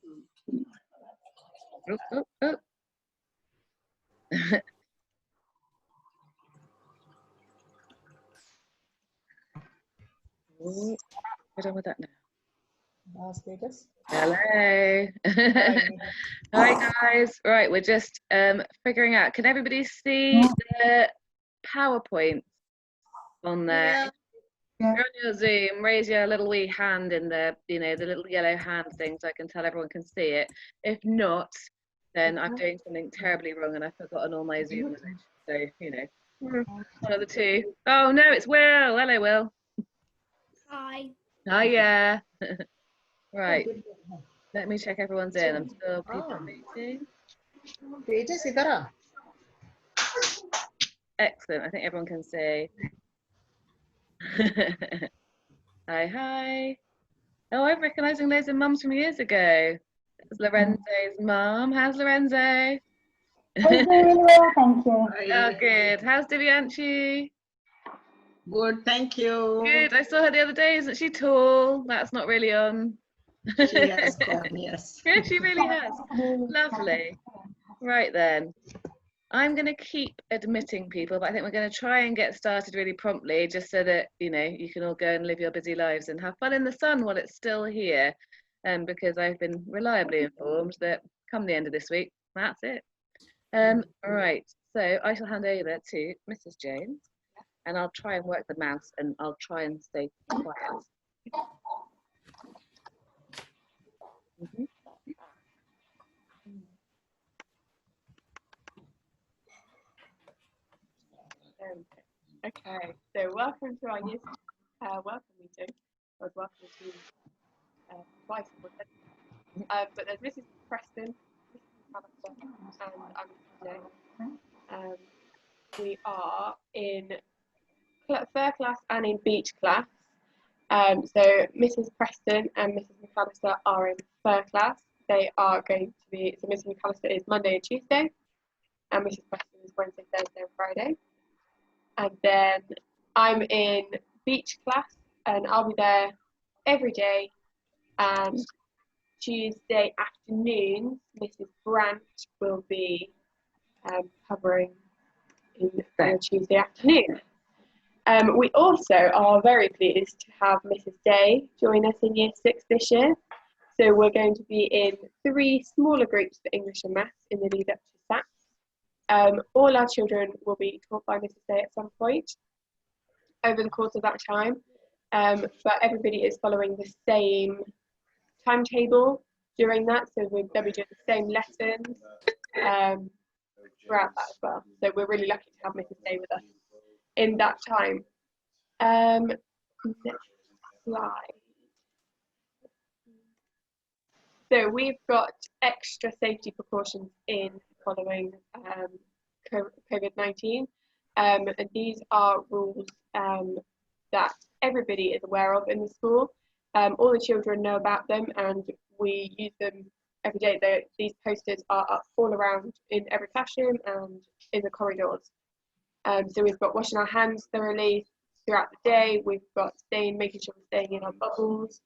Oh, oh, oh. Oh, we're done with that now. Hello. Hi guys. Right, we're just figuring out. Can everybody see the PowerPoint on there? Yeah. If you're on your Zoom, raise your little wee hand in the, the little yellow hand thing so I can tell everyone can see it. If not, then I'm doing something terribly wrong and I've forgotten all my Zoom knowledge. So, one of the two. Oh no, it's Will. Hello, Will. Hi. Oh yeah. Right. Let me check everyone's in. I'm still people meeting. Excellent. I think everyone can see. Hi, hi. Oh, I'm recognizing loads of mums from years ago. That's Lorenzo's mum. How's Lorenzo? Really well, thank you. Oh, good. How's Divianchi? Good, thank you. Good. I saw her the other day. Isn't she tall? That's not really on. She has gone, yes. Good, she really has. Lovely. Right then. I'm going to keep admitting people, but I think we're going to try and get started really promptly, just so that, you can all go and live your busy lives and have fun in the sun while it's still here. Because I've been reliably informed that come the end of this week, that's it. All right, so I shall hand over to Mrs Jones, and I'll try and work the mouse, and I'll try and stay quiet. Okay, so welcome to our year's welcome meeting. I was welcome to twice, but there's Mrs Preston, Mrs McAllister, and I'm today. We are in fur class and in beach class. So Mrs Preston and Mrs McAllister are in fur class. They are going to be, so Mrs McAllister is Monday and Tuesday, and Mrs Preston is Wednesday, Thursday and Friday. And then I'm in beach class and I'll be there every day. And Tuesday afternoons, Mrs Brandt will be covering in Tuesday afternoon. We also are very pleased to have Mrs Day join us in Year 6 this year. So we're going to be in 3 smaller groups for English and Maths in the lead up to SAT. All our children will be taught by Mrs Day at some point over the course of that time, but everybody is following the same timetable during that, so they'll be doing the same lessons throughout that as well. So we're really lucky to have Mrs Day with us in that time. Next slide. So we've got extra safety precautions in following COVID-19, and these are rules that everybody is aware of in the school. All the children know about them and we use them every day. These posters are up all around in every classroom and in the corridors. So we've got washing our hands thoroughly throughout the day. We've got making sure we're staying in our bubbles,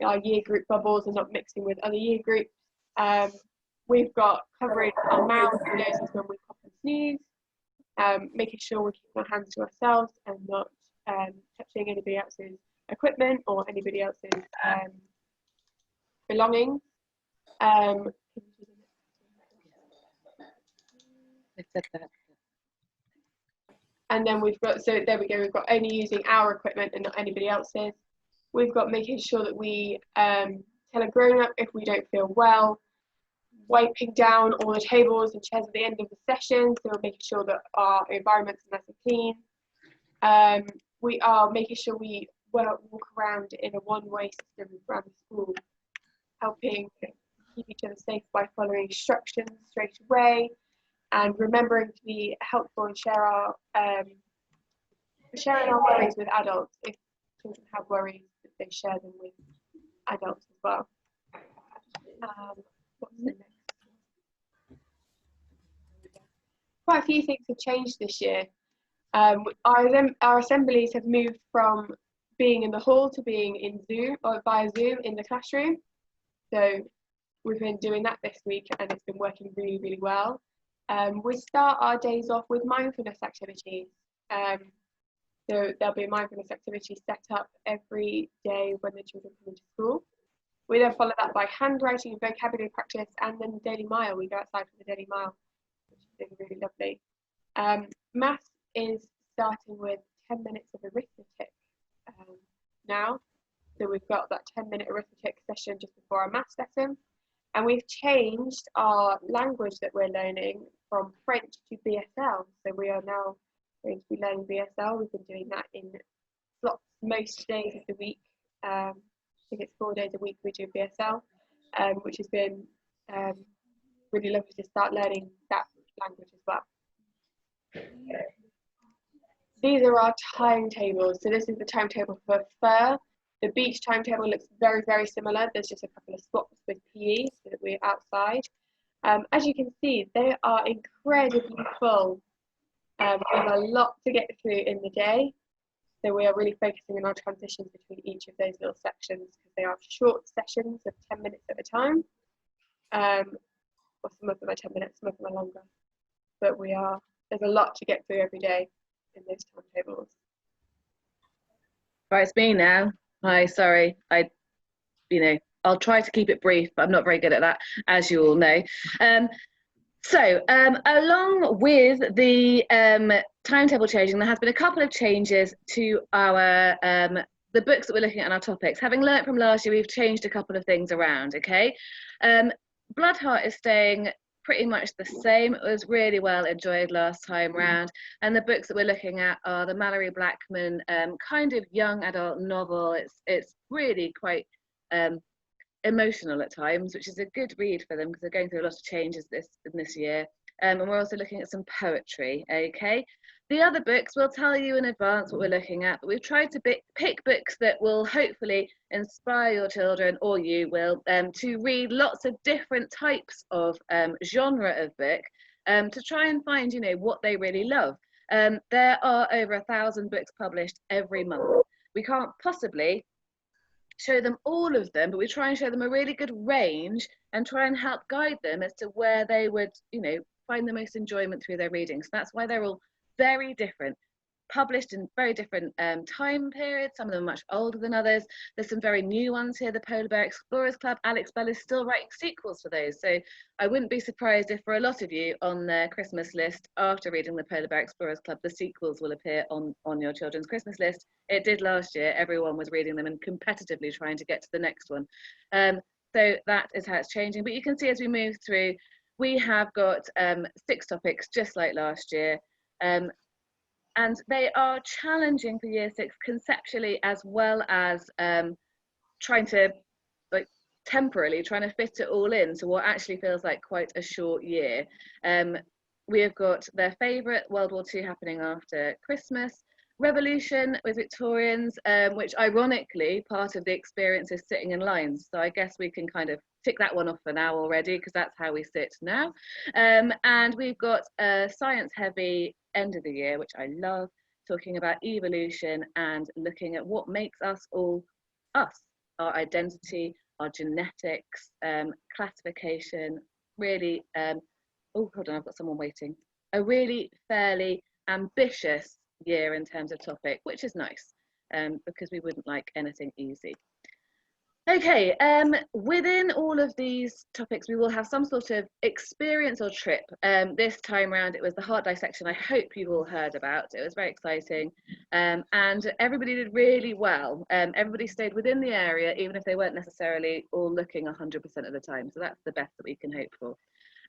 our year group bubbles, and not mixing with other year groups. We've got covering our mouths and noses when we cough and sneeze, making sure we're keeping our hands to ourselves and not touching anybody else's equipment or anybody else's belongings. And then we've got, so there we go, we've got only using our equipment and not anybody else's. We've got making sure that we tell a grown-up if we don't feel well, wiping down all the tables and chairs at the end of the session, so we're making sure that our environments are nice and clean. We are making sure we walk around in a one-way system around the school, helping keep each other safe by following instructions straight away, and remembering to be helpful and sharing our worries with adults. If children have worries, that they share them with adults as well. What's the next? Quite a few things have changed this year. Our assemblies have moved from being in the hall to being in Zoom or via Zoom in the classroom. So we've been doing that this week, and it's been working really, really well. We start our days off with mindfulness activities. So there'll be a mindfulness activity set up every day when the children come into school. We then follow that by handwriting and vocabulary practice, and then the daily mile. We go outside for the daily mile, which is really lovely. Maths is starting with 10 minutes of arithmetic now. So we've got that 10-minute arithmetic session just before our maths lesson. And we've changed our language that we're learning from French to BSL. So we are now going to be learning BSL. We've been doing that in slots most days of the week. I think it's 4 days a week we do BSL, which has been really lovely to start learning that language as well. These are our timetables. So this is the timetable for FUR. The beach timetable looks very, very similar. There's just a couple of swaps with PE so that we're outside. As you can see, they are incredibly full. We have a lot to get through in the day. So we are really focusing on our transitions between each of those little sections, because they are short sessions of 10 minutes at a time. Or some of them are 10 minutes, some of them are longer. But there's a lot to get through every day in those timetables. Right, it's me now. Hi, sorry. I'll try to keep it brief, but I'm not very good at that, as you all know. Along with the timetable changing, there has been a couple of changes to our the books that we're looking at and our topics. Having learnt from last year, we've changed a couple of things around, okay? Bloodheart is staying pretty much the same. It was really well enjoyed last time round, and the books that we're looking at are the Mallory Blackman kind of young adult novel. It's really quite emotional at times, which is a good read for them because they're going through a lot of changes this year. And we're also looking at some poetry, okay? The other books, we'll tell you in advance what we're looking at, but we've tried to pick books that will hopefully inspire your children, or you will, to read lots of different types of genre of book, to try and find, what they really love. There are over 1,000 books published every month. We can't possibly show them all of them, but we try and show them a really good range and try and help guide them as to where they would, find the most enjoyment through their reading. So that's why they're all very different, published in very different time periods. Some of them are much older than others. There's some very new ones here. The Polar Bear Explorers Club, Alex Bell is still writing sequels for those. So I wouldn't be surprised if for a lot of you on their Christmas list, after reading the Polar Bear Explorers Club, the sequels will appear on your children's Christmas list. It did last year. Everyone was reading them and competitively trying to get to the next one. So that is how it's changing. But you can see as we move through, we have got 6 topics just like last year. And they are challenging for year 6 conceptually, as well as trying to temporarily trying to fit it all in to what actually feels like quite a short year. We have got their favourite World War II happening after Christmas, Revolution with Victorians, which ironically part of the experience is sitting in lines, so I guess we can kind of tick that one off for now already, because that's how we sit now. And we've got a science heavy end of the year, which I love, talking about evolution and looking at what makes us all us, our identity, our genetics, classification, really, oh hold on, I've got someone waiting. A really fairly ambitious year in terms of topic, which is nice, because we wouldn't like anything easy. Okay, within all of these topics we will have some sort of experience or trip. This time around it was the heart dissection. I hope you've all heard about. It was very exciting, and everybody did really well. Everybody stayed within the area, even if they weren't necessarily all looking 100% of the time, so that's the best that we can hope for.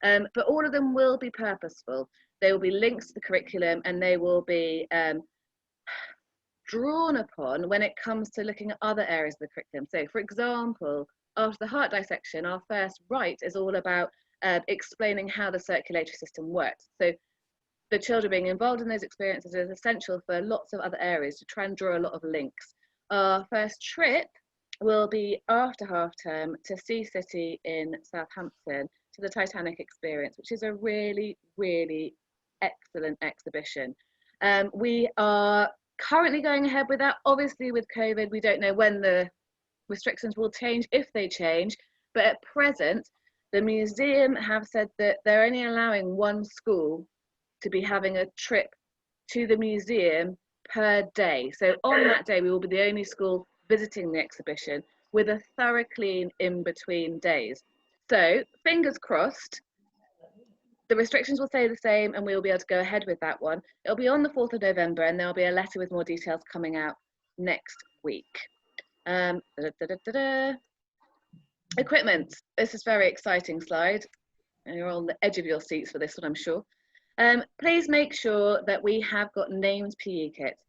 But all of them will be purposeful. They will be links to the curriculum, and they will be drawn upon when it comes to looking at other areas of the curriculum. So for example, after the heart dissection, our first right is all about explaining how the circulatory system works. So the children being involved in those experiences is essential for lots of other areas to try and draw a lot of links. Our first trip will be after half term to Sea City in Southampton, to the Titanic experience, which is a really, really excellent exhibition. We are currently going ahead with that. Obviously with COVID, we don't know when the restrictions will change, if they change, but at present The museum have said that they're only allowing one school to be having a trip to the museum per day. So on that day, we will be the only school visiting the exhibition with a thorough clean in between days. So fingers crossed, the restrictions will stay the same and we'll be able to go ahead with that one. It'll be on the 4th of November and there'll be a letter with more details coming out next week. Equipment. This is a very exciting slide. And you're on the edge of your seats for this one, I'm sure. Please make sure that we have got named PE kits.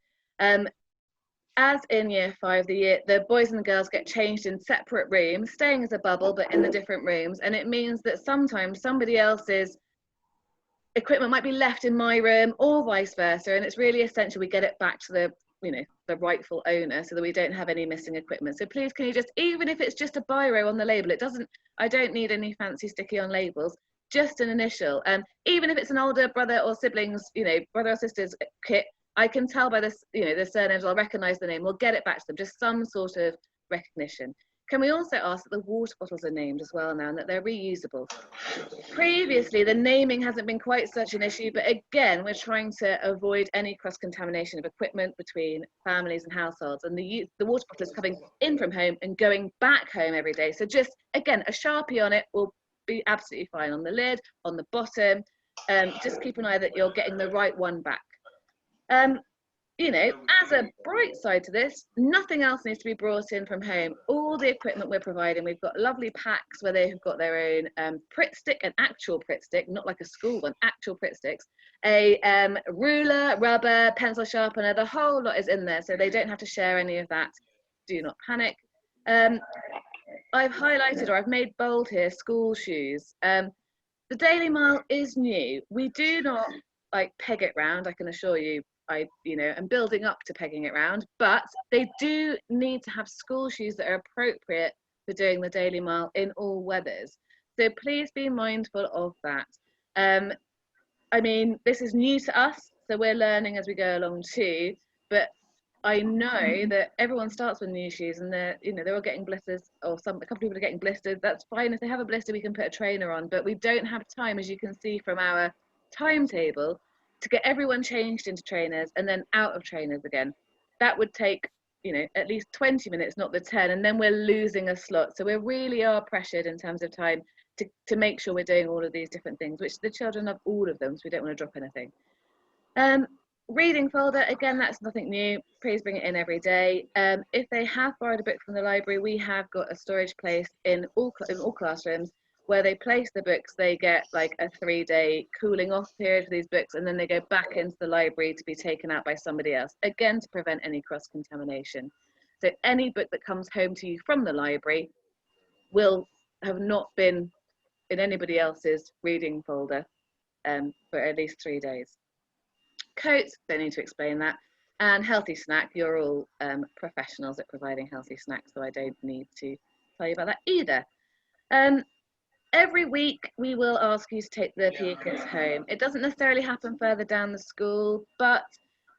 As in year 5, the boys and the girls get changed in separate rooms, staying as a bubble, but in the different rooms. And it means that sometimes somebody else's equipment might be left in my room or vice versa. And it's really essential we get it back to the, the rightful owner so that we don't have any missing equipment. So please, can you just, even if it's just a biro on the label, I don't need any fancy sticky on labels, just an initial. Even if it's an older brother or siblings, brother or sister's kit, I can tell by this, the surnames, I'll recognise the name, we'll get it back to them, just some sort of recognition. Can we also ask that the water bottles are named as well now and that they're reusable? Previously, the naming hasn't been quite such an issue, but again, we're trying to avoid any cross-contamination of equipment between families and households, and the water bottle is coming in from home and going back home every day. So just, again, a Sharpie on it will be absolutely fine, on the lid, on the bottom. Just keep an eye that you're getting the right one back. As a bright side to this, nothing else needs to be brought in from home. All the equipment we're providing, we've got lovely packs where they've got their own Pritt stick, an actual Pritt stick, not like a school one, actual Pritt sticks, a ruler, rubber, pencil sharpener, the whole lot is in there, so they don't have to share any of that. Do not panic. I've highlighted, or I've made bold here, school shoes. The Daily Mile is new. We do not peg it round, I can assure you. I'm building up to pegging it round, but they do need to have school shoes that are appropriate for doing the Daily Mile in all weathers. So please be mindful of that. This is new to us, so we're learning as we go along too, but I know that everyone starts with new shoes and they're all getting blisters, or a couple of people are getting blisters. That's fine. If they have a blister, we can put a trainer on, but we don't have time, as you can see from our timetable, to get everyone changed into trainers and then out of trainers again. That would take, at least 20 minutes, not the 10, and then we're losing a slot. So we really are pressured in terms of time to make sure we're doing all of these different things, which the children love all of them, so we don't want to drop anything. Reading folder, again, that's nothing new. Please bring it in every day. If they have borrowed a book from the library, we have got a storage place in all classrooms where they place the books. They get like a 3-day cooling off period for these books, and then they go back into the library to be taken out by somebody else, again to prevent any cross-contamination. So any book that comes home to you from the library will have not been in anybody else's reading folder for at least 3 days. Coats, don't need to explain that. And healthy snack, you're all professionals at providing healthy snacks, so I don't need to tell you about that either. Every week we will ask you to take the PE kits home. It doesn't necessarily happen further down the school, but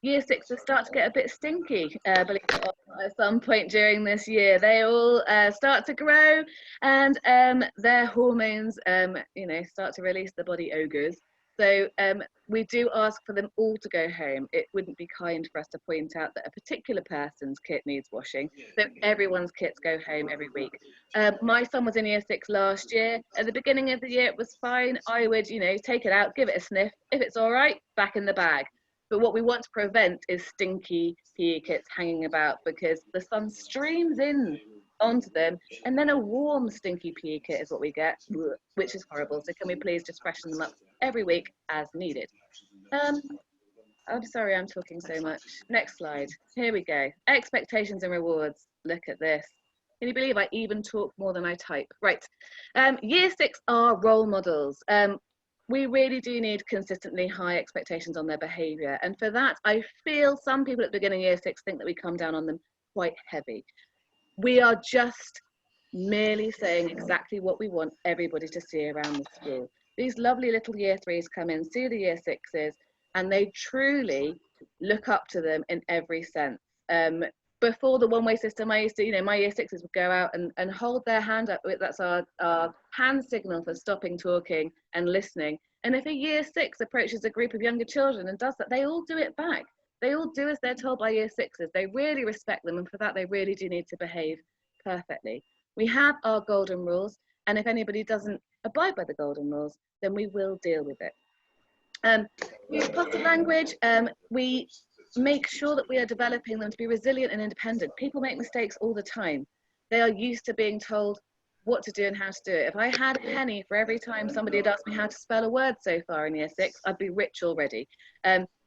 year 6 will start to get a bit stinky, believe it or not, at some point during this year. They all start to grow, and their hormones, start to release the body ogres. So we do ask for them all to go home. It wouldn't be kind for us to point out that a particular person's kit needs washing. So everyone's kits go home every week. My son was in year 6 last year. At the beginning of the year, it was fine. I would, take it out, give it a sniff. If it's all right, back in the bag. But what we want to prevent is stinky PE kits hanging about, because the sun streams in onto them, and then a warm stinky PE kit is what we get, which is horrible. So can we please just freshen them up every week as needed? I'm sorry I'm talking so much. Next slide. Here we go. Expectations and rewards. Look at this. Can you believe I even talk more than I type? Right. Year 6 are role models. We really do need consistently high expectations on their behaviour, and for that I feel some people at the beginning of year 6 think that we come down on them quite heavy. We are just merely saying exactly what we want everybody to see around the school. These lovely little year 3s come in, see the year 6s, and they truly look up to them in every sense. before the one-way system, I used to, you know, my year sixes would go out and hold their hand up. That's our hand signal for stopping talking and listening. And if a year six approaches a group of younger children and does that, they all do it back. They all do as they're told by year sixes. They really respect them, and for that, they really do need to behave perfectly. We have our golden rules, and if anybody doesn't abide by the golden rules, then we will deal with it. Use positive language. We make sure that we are developing them to be resilient and independent. People make mistakes all the time. They are used to being told what to do and how to do it. If I had a penny for every time somebody had asked me how to spell a word so far in year six, I'd be rich already.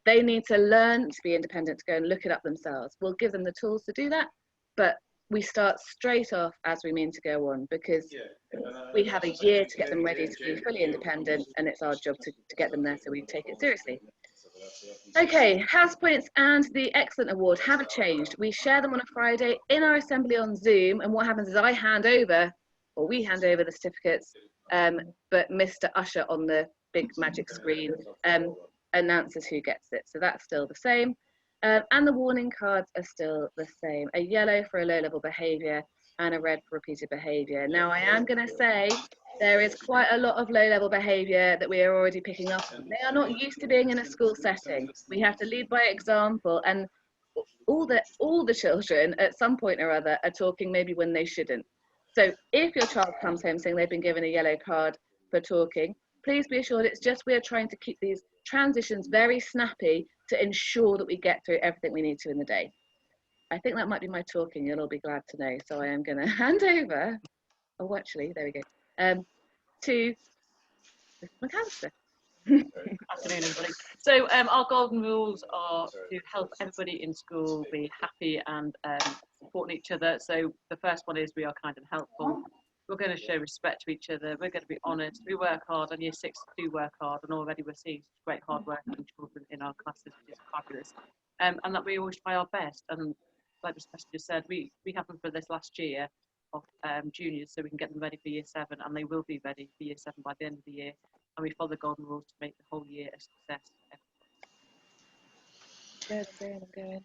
They need to learn to be independent, to go and look it up themselves. We'll give them the tools to do that, but we start straight off as we mean to go on, because we have a year to get them ready to be fully independent, and it's our job to get them there, so we take it seriously. Okay, house points and the Excellent Award haven't changed. We share them on a Friday in our assembly on Zoom, and what happens is I hand over, or we hand over the certificates, but Mr. Usher on the big magic screen announces who gets it. So that's still the same. And the warning cards are still the same. A yellow for a low-level behaviour and a red for repeated behaviour. Now, I am going to say there is quite a lot of low-level behaviour that we are already picking up on. They are not used to being in a school setting. We have to lead by example, and all the children at some point or other are talking maybe when they shouldn't. So if your child comes home saying they've been given a yellow card for talking, please be assured it's just we're trying to keep these transitions very snappy to ensure that we get through everything we need to in the day. I think that might be my talking, you'll all be glad to know. So I am going to hand over, oh actually, there we go, to Mrs McAllister. Afternoon, everybody. So our golden rules are to help everybody in school be happy and supporting each other. So the first one is we are kind and helpful. We're going to show respect to each other. We're going to be honest. We work hard, and year six do work hard, and already we're seeing great hard work from children in our classes, which is fabulous. And that we always try our best. And like Mrs Preston just said, we have them for this last year of juniors, so we can get them ready for year seven, and they will be ready for year seven by the end of the year. And we follow the golden rules to make the whole year a success. I'm going.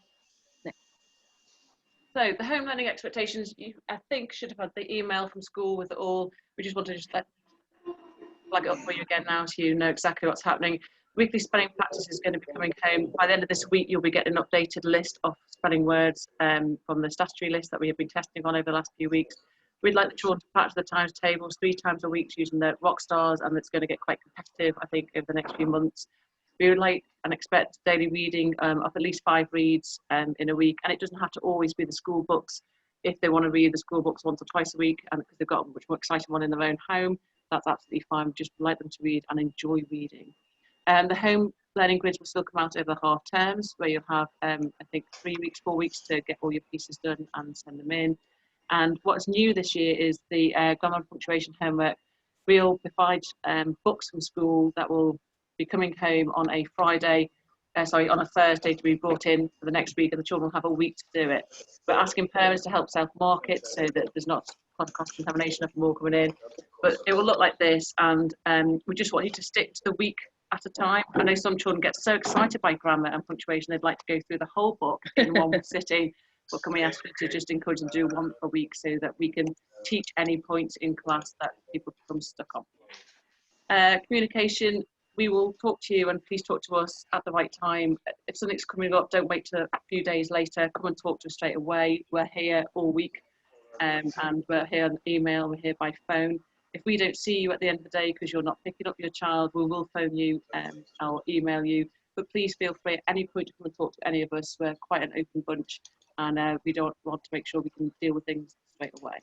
So the home learning expectations, you I think should have had the email from school with it all. We just wanted to just flag it up for you again now, so you know exactly what's happening. Weekly spelling practice is going to be coming home. By the end of this week, you'll be getting an updated list of spelling words from the statutory list that we have been testing on over the last few weeks. We'd like the children to practice the times tables 3 times a week using the rock stars, and it's going to get quite competitive, I think, over the next few months. We would like and expect daily reading of at least 5 reads in a week, and it doesn't have to always be the school books. If they want to read the school books once or twice a week, and because they've got a much more exciting one in their own home, that's absolutely fine. We just like them to read and enjoy reading. The home learning grids will still come out over the half terms, where you'll have, I think, 3 weeks, 4 weeks to get all your pieces done and send them in. And what's new this year is the grammar and punctuation homework. We'll provide books from school that will be coming home on a Friday, on a Thursday to be brought in for the next week, and the children will have a week to do it. We're asking parents to help self-mark it so that there's not cross-contamination of more coming in. But it will look like this, and we just want you to stick to the week at a time. I know some children get so excited by grammar and punctuation, they'd like to go through the whole book in one sitting. But can we ask you to just encourage them to do one a week so that we can teach any points in class that people become stuck on. Communication, we will talk to you, and please talk to us at the right time. If something's coming up, don't wait till a few days later. Come and talk to us straight away. We're here all week, and we're here on email, we're here by phone. If we don't see you at the end of the day because you're not picking up your child, we will phone you and I'll email you. But please feel free at any point to come and talk to any of us. We're quite an open bunch, and we don't want to make sure we can deal with things straight away.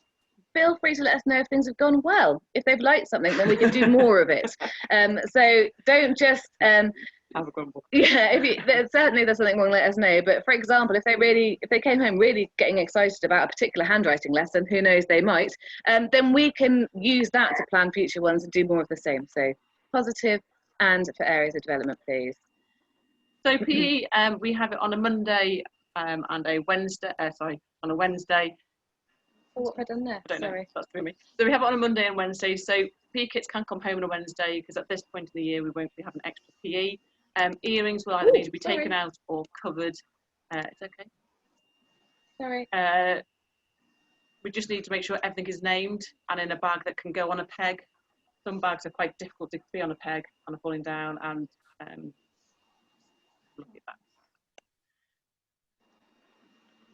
Feel free to let us know if things have gone well. If they've liked something, then we can do more of it. So don't just have a grumble. Yeah, certainly there's something wrong, let us know. But for example, if they came home really getting excited about a particular handwriting lesson, who knows, they might, then we can use that to plan future ones and do more of the same. So positive and for areas of development, please. So PE, we have it on a Monday and a Wednesday. On a Wednesday. Oh, what have I done there? I don't Sorry. know. That's through me. So we have it on a Monday and Wednesday. So PE kids can come home on a Wednesday because at this point in the year we won't be having extra PE. Earrings will either need to be taken out or covered. It's okay. Sorry. We just need to make sure everything is named and in a bag that can go on a peg. Some bags are quite difficult to be on a peg and are falling down, and look at that.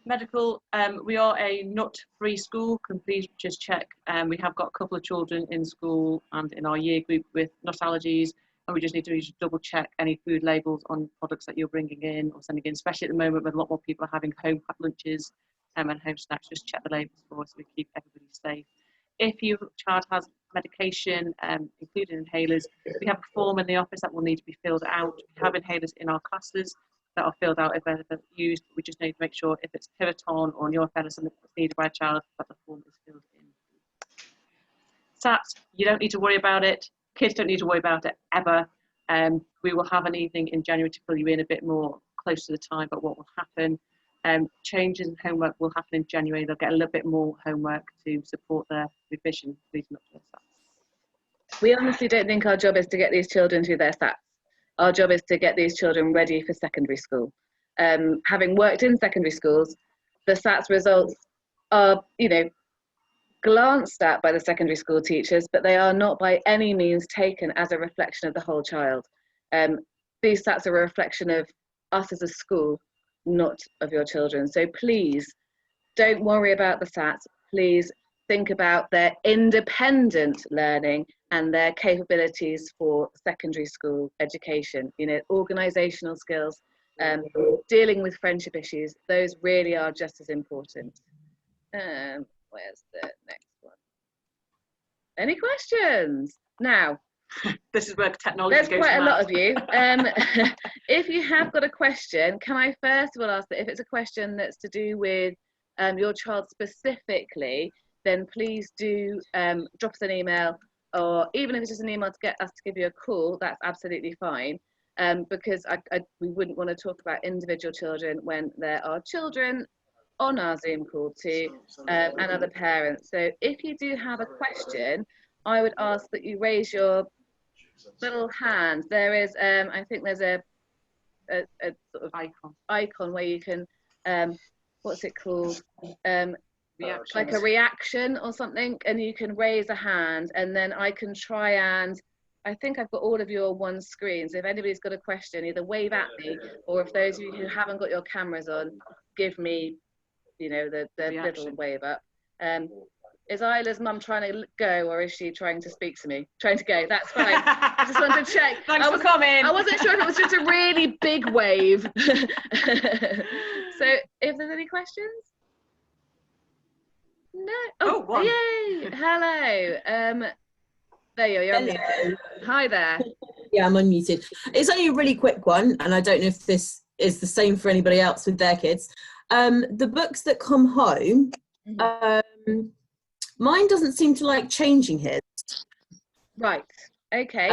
Medical, we are a nut-free school. Can please just check. We have got a couple of children in school and in our year group with nut allergies, and we just need to double check any food labels on products that you're bringing in or sending in, especially at the moment when a lot more people are having home packed lunches and home snacks. Just check the labels for us so we keep everybody safe. If your child has medication, including inhalers, we have a form in the office that will need to be filled out. We have inhalers in our classes that are filled out if they're used. We just need to make sure if it's Piriton or Nurofen, something that's needed by a child, that the form is filled in. SATs, you don't need to worry about it. Kids don't need to worry about it ever. We will have an evening in January to fill you in a bit more close to the time about what will happen. Changes in homework will happen in January. They'll get a little bit more homework to support their revision leading up to their SATs. We honestly don't think our job is to get these children through their SATs. Our job is to get these children ready for secondary school. Having worked in secondary schools, the SATs results are, glanced at by the secondary school teachers, but they are not by any means taken as a reflection of the whole child. These SATs are a reflection of us as a school, not of your children. So please don't worry about the SATs. Please think about their independent learning and their capabilities for secondary school education. Organizational skills, dealing with friendship issues, those really are just as important. Where's the next one? Any questions? Now, this is where technology there's goes quite a mad. lot of you. If you have got a question, can I first of all ask that if it's a question that's to do with your child specifically, then please do drop us an email, or even if it's just an email to get us to give you a call, that's absolutely fine. Because we wouldn't want to talk about individual children when there are children on our Zoom call too, and other parents. So if you do have a question, I would ask that you raise your little hand. There is, I think there's a sort of icon where you can, what's it called? Like a reaction or something, and you can raise a hand, and then I can try and, I think I've got all of you on one screen, so if anybody's got a question, either wave at me, or if those of you who haven't got your cameras on, give me, the little wave up. Is Isla's mum trying to go, or is she trying to speak to me? Trying to go, that's fine. I just wanted to check. Thanks for coming. I wasn't sure if it was just a really big wave. So if there's any questions? No. Oh, one. Yay. Hello. There you are. You're unmuted. Hi there. Yeah, I'm unmuted. It's only a really quick one, and I don't know if this is the same for anybody else with their kids. The books that come home, mine doesn't seem to like changing his. Right. Okay.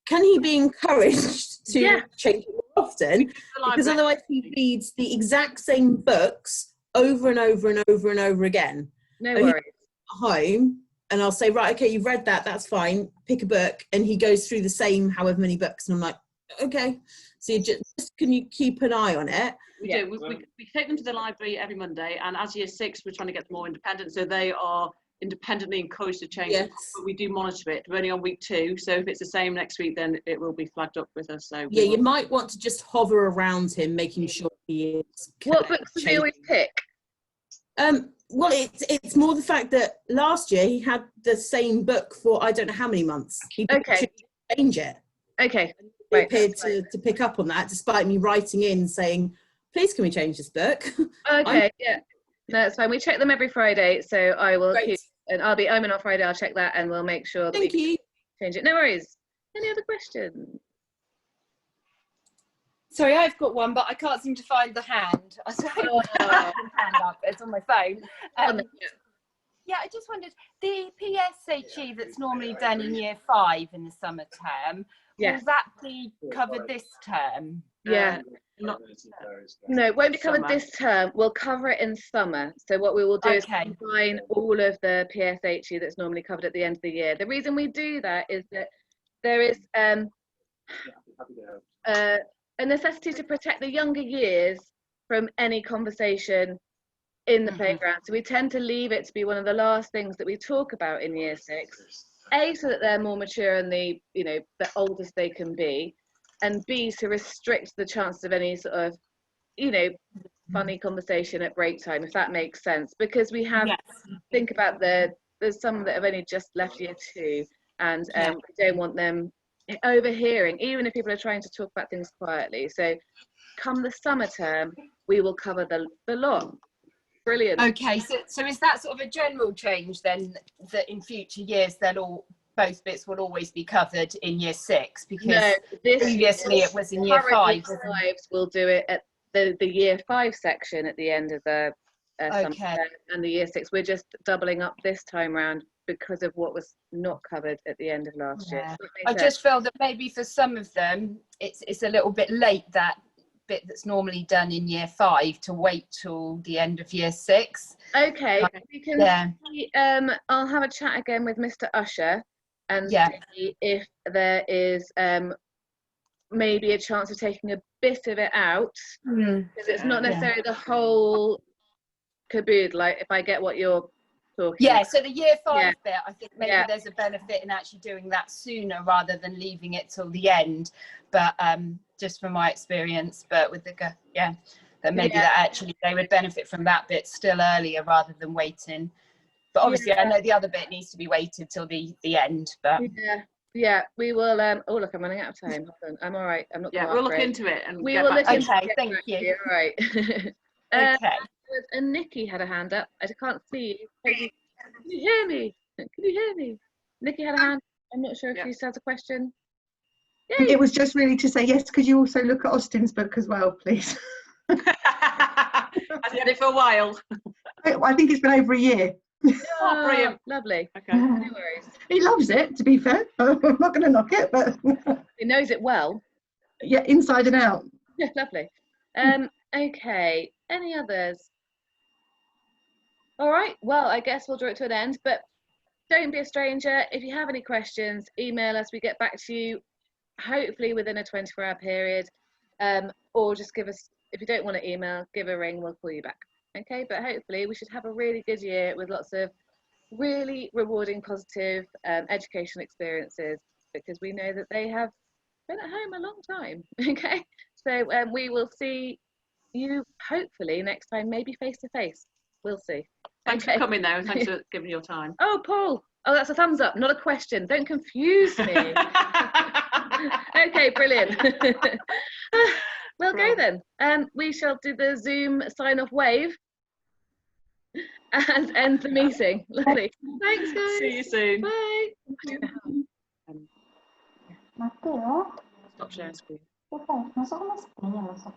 Can he be encouraged to change it more often? Because otherwise he reads the exact same books over and over and over and over again. No worries. Home, and I'll say, right, okay, you've read that, that's fine, pick a book, and he goes through the same however many books, and I'm like, okay. So you just can you keep an eye on it? We do. We take them to the library every Monday, and as year 6, we're trying to get them more independent, so they are independently encouraged to change it, but we do monitor it. We're only on week 2, so if it's the same next week, then it will be flagged up with us. So yeah, you might want to just hover around him, making sure he is. What books do you always pick? Well, it's more the fact that last year he had the same book for I don't know how many months. He didn't change it. Okay. He appeared to pick up on that, despite me writing in saying, please can we change this book? Okay, yeah. No, it's fine. We check them every Friday, so I will keep, and I'm in on Friday, I'll check that and we'll make sure that Thank you. Change it. No worries. Any other questions? Sorry, I've got one, but I can't seem to find the hand. I hand up. It's on my phone. Yeah, I just wondered, the PSHE that's normally done in year 5 in the summer term, will that be covered this term? Yeah. No, it won't be covered this term. We'll cover it in summer. So what we will do is combine all of the PSHE that's normally covered at the end of the year. The reason we do that is that there is a necessity to protect the younger years from any conversation in the playground. So we tend to leave it to be one of the last things that we talk about in year 6. A, so that they're more mature and the oldest they can be, and B, to restrict the chances of any sort of funny conversation at break time, if that makes sense, because we have think about there's some that have only just left year 2, and we don't want them overhearing, even if people are trying to talk about things quietly. So come the summer term, we will cover the lot. Brilliant. Okay, so is that sort of a general change then, that in future years both bits will always be covered in year 6? Because no, previously it was in year 5. We'll do it at the year 5 section at the end of the summer term, and the year 6 we're just doubling up this time round because of what was not covered at the end of last year. I just feel that maybe for some of them it's a little bit late, that bit that's normally done in year 5, to wait till the end of year 6. Okay, we can see, I'll have a chat again with Mr. Usher and see if there is maybe a chance of taking a bit of it out, because it's not necessarily the whole caboodle, like if I get what you're talking about. So the year 5 bit, I think maybe there's a benefit in actually doing that sooner rather than leaving it till the end, but just from my experience, but with that maybe that actually they would benefit from that bit still earlier rather than waiting. But obviously I know the other bit needs to be waited till the end, but we will. Oh look, I'm running out of time. Hold on. I'm all right. I'm not. We'll look into it and we will look into it. Thank you. All right. Okay. And Nikki had a hand up. I can't see you. Can you hear me? Can you hear me? Nikki had a hand. I'm not sure if she has a question. Yay. It was just really to say yes. Could you also look at Austin's book as well, please? Has he had it for a while? I think it's been over a year. Oh, brilliant. Lovely. Okay. No worries. He loves it, to be fair. I'm not going to knock it, but He knows it well. Yeah, inside and out. Yeah, lovely. Okay. Any others? All right. Well, I guess we'll draw it to an end, but don't be a stranger. If you have any questions, email us. We get back to you hopefully within a 24-hour period, or just give us, if you don't want to email, give a ring, we'll call you back. Okay, but hopefully we should have a really good year with lots of really rewarding, positive education experiences, because we know that they have been at home a long time. Okay, so we will see you hopefully next time, maybe face to face. We'll see. Thanks for coming though. Thanks for giving your time. Oh, Paul. Oh, that's a thumbs up, not a question. Don't confuse me. Okay, brilliant. We'll go then. We shall do the Zoom sign-off wave and end the meeting. Lovely. Thanks, guys. See you soon. Bye. Matteo? Stop sharing screen. Che fai? Non so come si chiama, non so.